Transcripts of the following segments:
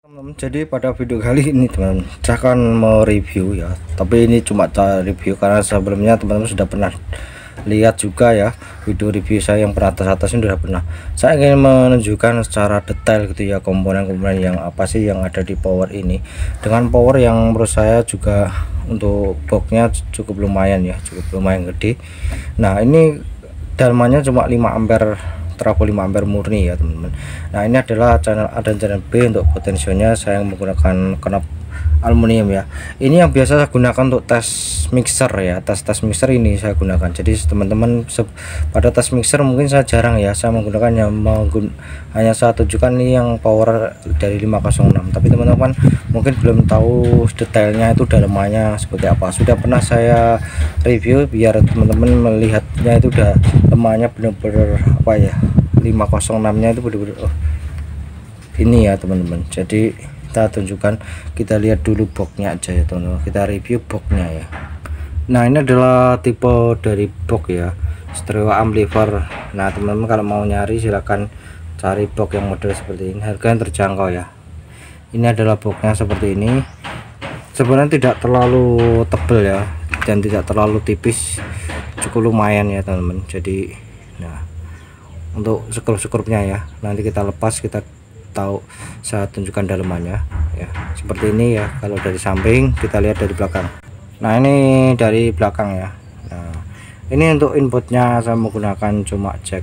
Teman-teman, jadi pada video kali ini teman, saya akan mau review ya, tapi ini cuma review karena sebelumnya teman-teman sudah pernah lihat juga ya video review saya yang pernah atas ini sudah pernah. Saya ingin menunjukkan secara detail gitu ya komponen-komponen yang apa sih yang ada di power ini, dengan power yang menurut saya juga untuk boxnya cukup lumayan ya, cukup lumayan gede. Nah, ini dalamannya cuma 5 ampere, trafo 5 ampere murni ya teman-teman. Nah, ini adalah channel A dan channel B. Untuk potensionya saya menggunakan knop aluminium ya. Ini yang biasa saya gunakan untuk tes mixer ya, tes mixer ini saya gunakan. Jadi teman-teman pada tes mixer mungkin saya jarang ya, saya menggunakan hanya saya tunjukkan ini yang power dari 506, tapi teman-teman mungkin belum tahu detailnya itu dalamannya seperti apa. Sudah pernah saya review biar teman-teman melihatnya, itu udah lemahnya benar-benar apa ya, 506 nya itu benar-benar ini ya teman-teman. Jadi kita tunjukkan, kita lihat dulu boxnya aja ya teman-teman, kita review boxnya ya. Nah, ini adalah tipe dari box ya, stereo amplifier. Nah teman-teman kalau mau nyari silahkan cari box yang model seperti ini, harganya terjangkau ya. Ini adalah boxnya seperti ini, sebenarnya tidak terlalu tebal ya dan tidak terlalu tipis, cukup lumayan ya teman-teman. Jadi nah, untuk skrup-skrupnya ya, nanti kita lepas, kita tahu, saya tunjukkan dalamannya ya seperti ini ya. Kalau dari samping kita lihat dari belakang. Nah, ini dari belakang ya. Nah, ini untuk inputnya saya menggunakan cuma jack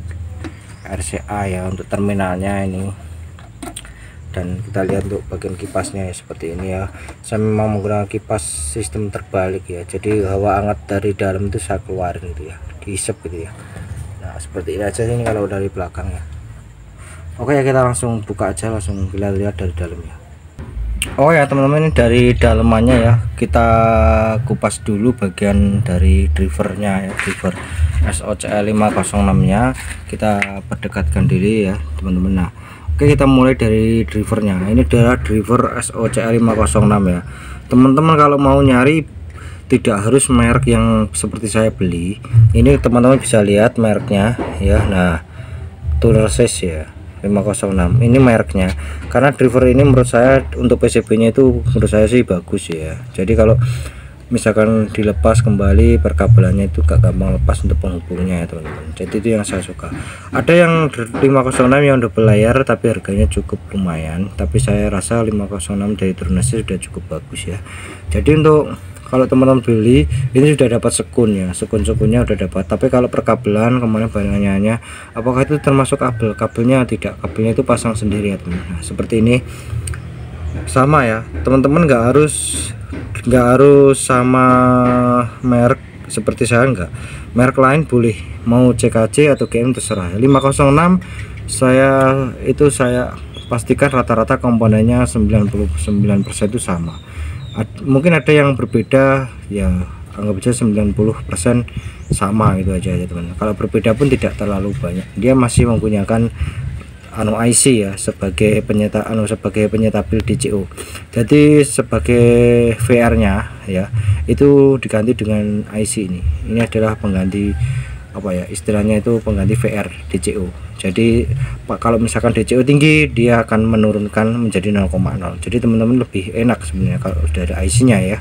RCA ya untuk terminalnya ini, dan kita lihat untuk bagian kipasnya ya seperti ini ya. Saya memang menggunakan kipas sistem terbalik ya, jadi hawa hangat dari dalam itu saya keluarin gitu ya, dihisap gitu ya. Nah, seperti ini aja ini kalau dari belakang ya. Oke ya, kita langsung buka aja, langsung kita lihat dari dalamnya. Oh ya teman-teman, ini dari dalamannya ya, kita kupas dulu bagian dari drivernya ya, driver SOCL 506 nya kita perdekatkan diri ya teman-teman. Nah, oke, kita mulai dari drivernya. Ini adalah driver SOCL 506 ya teman-teman. Kalau mau nyari tidak harus merek yang seperti saya beli, ini teman-teman bisa lihat mereknya ya. Nah, Tunersis ya 506 ini mereknya, karena driver ini menurut saya untuk PCB nya itu menurut saya sih bagus ya. Jadi kalau misalkan dilepas kembali perkabelannya itu gak gampang lepas untuk penghubungnya ya teman-teman. Jadi itu yang saya suka. Ada yang 506 yang double layer tapi harganya cukup lumayan, tapi saya rasa 506 dari Tunersis sudah cukup bagus ya. Jadi untuk kalau teman-teman beli ini sudah dapat sekun ya, sekun-sekunnya udah dapat. Tapi kalau perkabelan kemarin pertanyaannya apakah itu termasuk kabelnya tidak, kabelnya itu pasang sendiri ya teman. Nah, seperti ini sama ya teman-teman, nggak harus sama merek seperti saya, enggak, merek lain boleh, mau CKC atau GM terserah. 506 saya pastikan rata-rata komponennya 99% itu sama. Mungkin ada yang berbeda ya, anggap aja 90% sama gitu aja ya teman. Kalau berbeda pun tidak terlalu banyak, dia masih menggunakan IC ya sebagai penyetabil DCO. Jadi sebagai VR nya ya itu diganti dengan IC ini. Ini adalah pengganti apa ya, istilahnya itu pengganti VR DCO. Jadi kalau misalkan DCO tinggi dia akan menurunkan menjadi 0,0. jadi teman-teman lebih enak sebenarnya kalau sudah ada IC nya ya.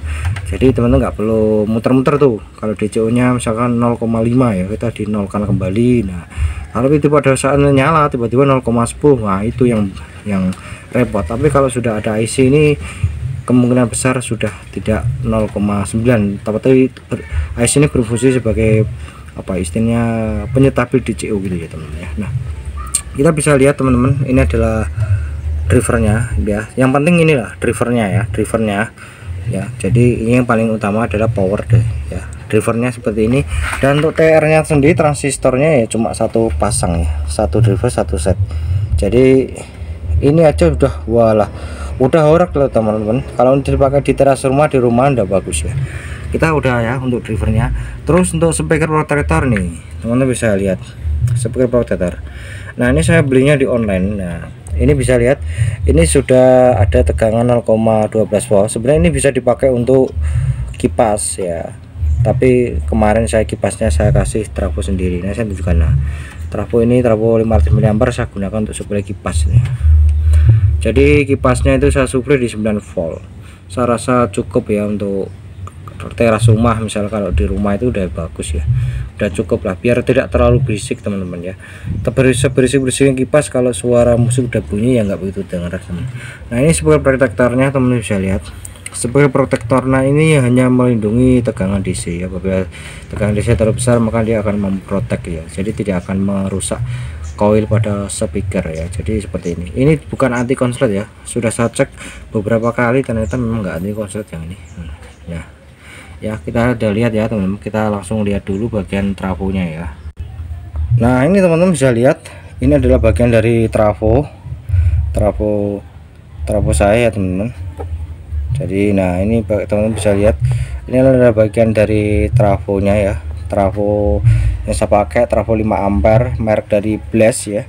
Jadi teman-teman nggak perlu muter-muter tuh, kalau DCO nya misalkan 0,5 ya kita dinolkan kembali. Nah, kalau itu pada saat nyala tiba-tiba 0,10, nah itu yang repot. Tapi kalau sudah ada IC ini kemungkinan besar sudah tidak 0,9, tapi IC ini berfungsi sebagai apa istilahnya penyetabil DCO gitu ya teman-teman ya. Nah, kita bisa lihat teman-teman, ini adalah drivernya ya. Yang penting inilah drivernya ya. Jadi ini yang paling utama adalah power deh ya, drivernya seperti ini. Dan untuk TR nya sendiri transistornya ya cuma satu pasang ya, satu driver satu set. Jadi ini aja udah udah horak loh teman-teman. Kalau dipakai di teras rumah, di rumah udah bagus ya. Kita udah ya untuk drivernya. Terus untuk speaker protector nih teman-teman bisa lihat speaker protector. Nah, ini saya belinya di online. Nah, ini bisa lihat ini sudah ada tegangan 0,12 volt. Sebenarnya ini bisa dipakai untuk kipas ya, tapi kemarin kipasnya saya kasih trafo sendiri. Nah, saya tunjukkan. Nah, trafo ini trafo 500 mA saya gunakan untuk suplai kipas nih. Jadi kipasnya itu saya suplai di 9 volt. Saya rasa cukup ya untuk teras rumah. Misal kalau di rumah itu udah bagus ya, udah cukup lah, biar tidak terlalu berisik teman-teman ya. Berisik kipas, kalau suara musik udah bunyi ya nggak begitu dengar teman. Nah ini sebagai protektornya teman-teman bisa lihat. Sebagai protektor, nah ini hanya melindungi tegangan DC ya. Apabila tegangan DC terlalu besar maka dia akan memprotek ya, jadi tidak akan merusak koil pada speaker ya. Jadi seperti ini bukan anti konslet ya, sudah saya cek beberapa kali ternyata memang nggak anti konslet yang ini ya. Kita udah lihat ya teman-teman, kita langsung lihat dulu bagian trafonya ya. Nah ini teman-teman bisa lihat, ini adalah bagian dari trafo saya ya teman-teman. Jadi nah ini teman-teman bisa lihat, ini adalah bagian dari trafonya ya. Trafo yang saya pakai trafo 5 ampere merek dari Blast ya.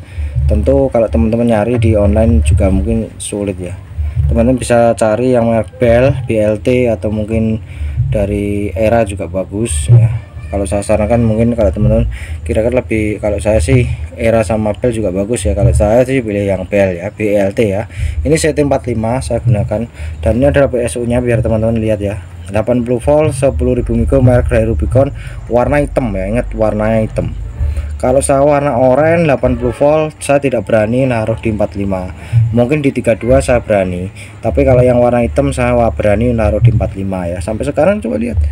Tentu kalau teman-teman nyari di online juga mungkin sulit ya, teman-teman bisa cari yang merek Bell, BLT, atau mungkin dari Era juga bagus ya. Kalau saya sarankan mungkin kalau teman-teman kira-kira lebih, kalau saya sih Era sama Bell juga bagus ya. Kalau saya sih pilih yang Bell ya, BLT ya. Ini CT45 saya gunakan, dan ini adalah PSU nya biar teman-teman lihat ya. 80 volt 10.000 mikro merek dari Rubicon, warna hitam ya, ingat warnanya hitam. Kalau saya warna oranye 80 volt saya tidak berani naruh di 45, mungkin di 32 saya berani, tapi kalau yang warna hitam saya berani naruh di 45 ya. Sampai sekarang coba lihat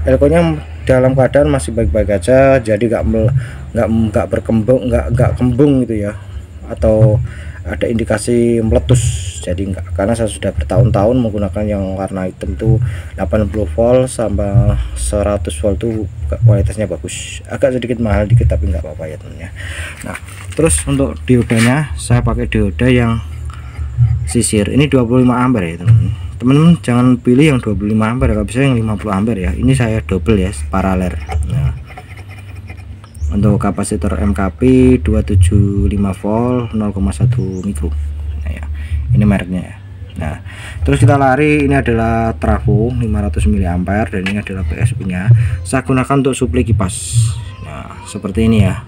elkonya dalam keadaan masih baik-baik aja, jadi nggak berkembang, nggak kembung gitu ya, atau ada indikasi meletus. Jadi enggak, karena saya sudah bertahun-tahun menggunakan yang warna hitam tuh 80 volt sampai 100 volt tuh kualitasnya bagus. Agak sedikit mahal dikit tapi nggak apa-apa ya temennya. Nah terus untuk diodanya saya pakai dioda yang sisir, ini 25 ampere ya teman-teman. Jangan pilih yang 25 ampere, kalau bisa yang 50 ampere ya. Ini saya double ya, paralel. Nah untuk kapasitor MKP 275 volt 0,1 mikro. Nah, ya, ini mereknya ya. Nah terus kita lari, ini adalah trafo 500 mA dan ini adalah PSU nya. Saya gunakan untuk suplai kipas. Nah seperti ini ya.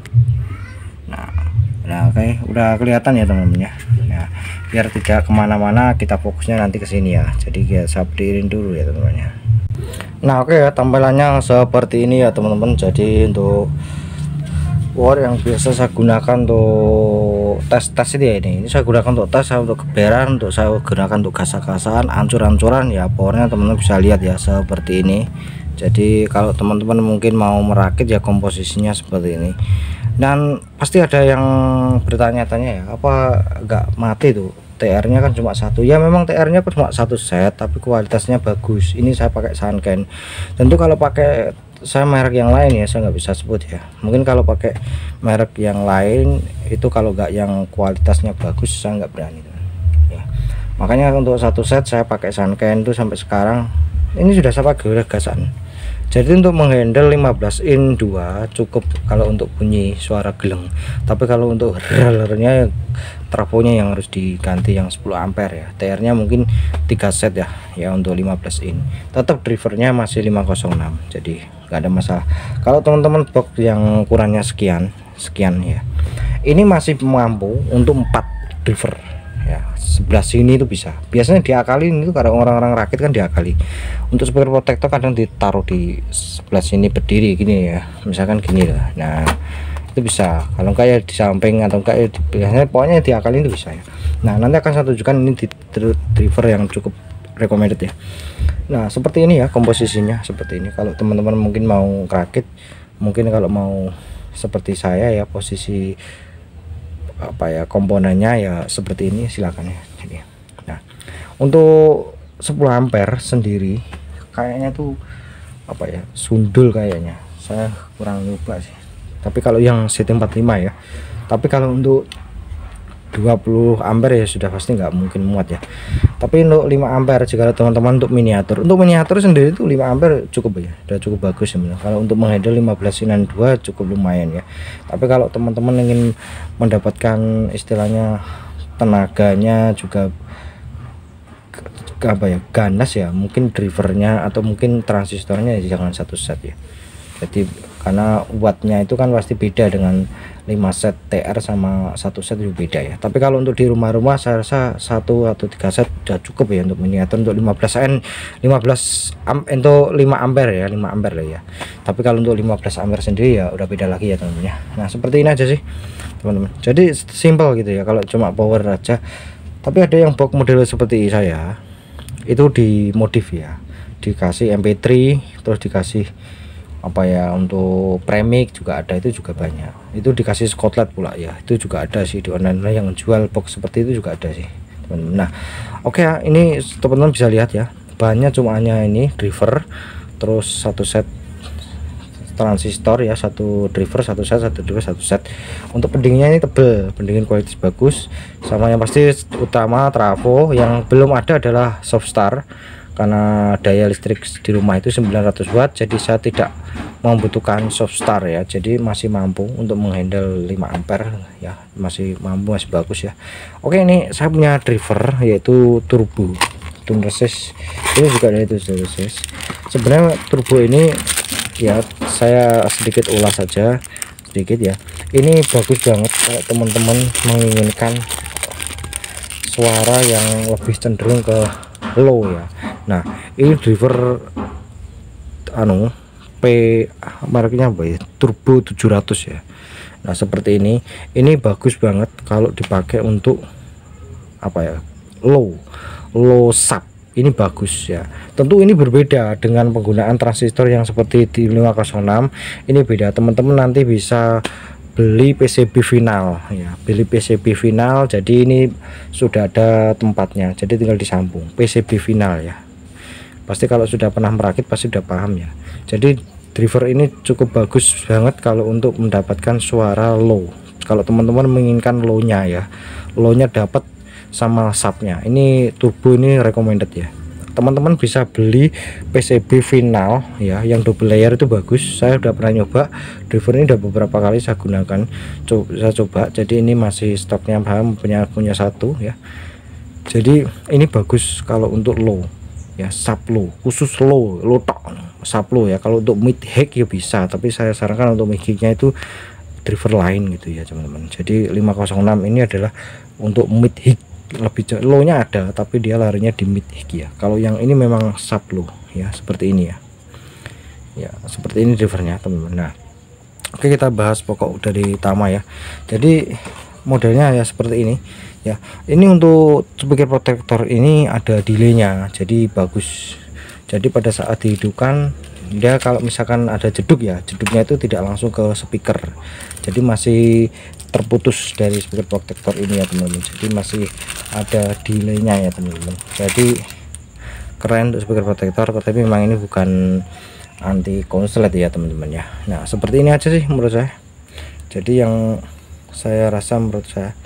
Nah oke, udah kelihatan ya teman-teman ya. Nah biar tidak kemana-mana, kita fokusnya nanti ke sini ya. Jadi saya berdiriin dulu ya teman-teman ya. Nah oke ya, tampilannya seperti ini ya teman-teman. Jadi untuk power yang biasa saya gunakan untuk tes ini saya gunakan untuk tes, untuk keberan, untuk saya gunakan untuk gasak-gasakan, ancur-ancuran ya. Powernya teman-teman bisa lihat ya seperti ini. Jadi kalau teman-teman mungkin mau merakit ya komposisinya seperti ini. Dan pasti ada yang bertanya-tanya ya, apa enggak mati tuh, TR-nya kan cuma satu ya. Memang TR-nya cuma satu set tapi kualitasnya bagus. Ini saya pakai Sanken. Tentu kalau pakai saya merek yang lain ya saya nggak bisa sebut ya, mungkin kalau pakai merek yang lain itu kalau nggak yang kualitasnya bagus saya nggak berani ya. Makanya untuk satu set saya pakai Sanken itu sampai sekarang ini sudah saya pakai gasan. Jadi untuk menghandle 15 in 2 cukup kalau untuk bunyi suara geleng, tapi kalau untuk rallernya trafonya yang harus diganti yang 10 ampere ya. TR nya mungkin 3 set ya untuk 15 in. Tetap drivernya masih 506, jadi nggak ada masalah. Kalau teman-teman box yang ukurannya sekian ya, ini masih mampu untuk 4 driver ya. Sebelah sini itu bisa, biasanya diakalin itu karena orang-orang rakit kan diakali. Untuk speaker protector kadang ditaruh di sebelah sini berdiri gini ya, misalkan gini lah. Nah itu bisa, kalau enggak ya di samping atau enggak ya biasanya pokoknya diakalin itu bisa ya. Nah nanti akan saya tunjukkan ini di driver yang cukup recommended ya. Nah seperti ini ya komposisinya, seperti ini. Kalau teman-teman mungkin mau rakit, mungkin kalau mau seperti saya ya, posisi apa ya komponennya ya seperti ini, silakan ya. Jadi nah untuk 10 ampere sendiri kayaknya tuh apa ya, sundul kayaknya, saya kurang lupa sih. Tapi kalau yang CT45 ya, tapi kalau untuk 20 ampere ya sudah pasti nggak mungkin muat ya. Tapi untuk 5 ampere jika teman-teman untuk miniatur sendiri itu 5 ampere cukup ya, udah cukup bagus sebenarnya. Kalau untuk menghandle 15 inan 2 cukup lumayan ya. Tapi kalau teman-teman ingin mendapatkan istilahnya tenaganya juga apa ya, ganas ya, mungkin drivernya atau mungkin transistornya ya jangan satu set ya. Jadi karena wattnya itu kan pasti beda dengan 5 set TR sama 1 set itu beda ya. Tapi kalau untuk di rumah-rumah saya rasa 1 atau 3 set sudah cukup ya untuk miniatur untuk 15 untuk 5 ampere ya, 5 ampere lah ya. Tapi kalau untuk 15 ampere sendiri ya udah beda lagi ya teman-teman ya. Nah seperti ini aja sih teman-teman, jadi simple gitu ya kalau cuma power aja. Tapi ada yang box model seperti saya itu dimodif ya, dikasih MP3 terus dikasih apa ya, untuk premix juga ada, itu juga banyak, itu dikasih skotlet pula ya, itu juga ada sih di online yang jual box seperti itu juga ada sih teman-teman. Nah oke ya, ini teman-teman bisa lihat ya, bahannya cuma hanya ini driver, terus 1 set transistor ya, 1 driver 1 set, 1 driver 1 set. Untuk pendinginnya ini tebel, pendingin kualitas bagus, sama yang pasti utama trafo. Yang belum ada adalah soft start karena daya listrik di rumah itu 900 watt, jadi saya tidak membutuhkan soft start ya, jadi masih mampu untuk menghandle 5 ampere ya, masih mampu, masih bagus ya. Oke, ini saya punya driver yaitu turbo tune resist, ini juga ada itu resist. Sebenarnya turbo ini ya saya sedikit ulas saja sedikit ya, ini bagus banget kalau teman-teman menginginkan suara yang lebih cenderung ke low ya. Nah ini driver mereknya apa ya, turbo 700 ya. Nah seperti ini bagus banget kalau dipakai untuk apa ya, low sub, ini bagus ya. Tentu ini berbeda dengan penggunaan transistor yang seperti di 506, ini beda teman-teman. Nanti bisa beli PCB final ya, beli PCB final, jadi ini sudah ada tempatnya, jadi tinggal disambung PCB final ya. Pasti kalau sudah pernah merakit pasti sudah paham ya. Jadi driver ini cukup bagus banget kalau untuk mendapatkan suara low. Kalau teman-teman menginginkan low-nya ya, low-nya dapat sama subnya, ini turbo ini recommended ya. Teman-teman bisa beli PCB final ya, yang double layer itu bagus. Saya udah pernah nyoba driver ini, udah beberapa kali saya gunakan, saya coba. Jadi ini masih stoknya, paham, punya satu ya. Jadi ini bagus kalau untuk low ya, sub low, khusus low tok, sub low ya. Kalau untuk mid high ya bisa, tapi saya sarankan untuk mid high-nya itu driver lain gitu ya teman-teman. Jadi 506 ini adalah untuk mid high, lebih low-nya ada tapi dia larinya di mid high ya. Kalau yang ini memang sub low ya, seperti ini ya. Ya seperti ini drivernya teman-teman. Nah oke, kita bahas pokok dari Tama ya. Jadi modelnya ya seperti ini ya. Ini untuk speaker protector ini ada delaynya, jadi bagus. Jadi pada saat dihidupkan dia, kalau misalkan ada jeduk ya, jeduknya itu tidak langsung ke speaker, jadi masih terputus dari speaker protector ini ya teman-teman. Jadi masih ada delaynya ya teman-teman. Jadi keren untuk speaker protector, tapi memang ini bukan anti konslet ya teman-teman ya. Nah seperti ini aja sih menurut saya, jadi yang saya rasa menurut saya.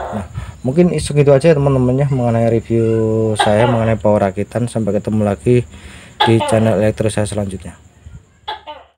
Nah mungkin segitu aja teman-teman ya mengenai review saya mengenai power rakitan. Sampai ketemu lagi di channel elektro saya selanjutnya.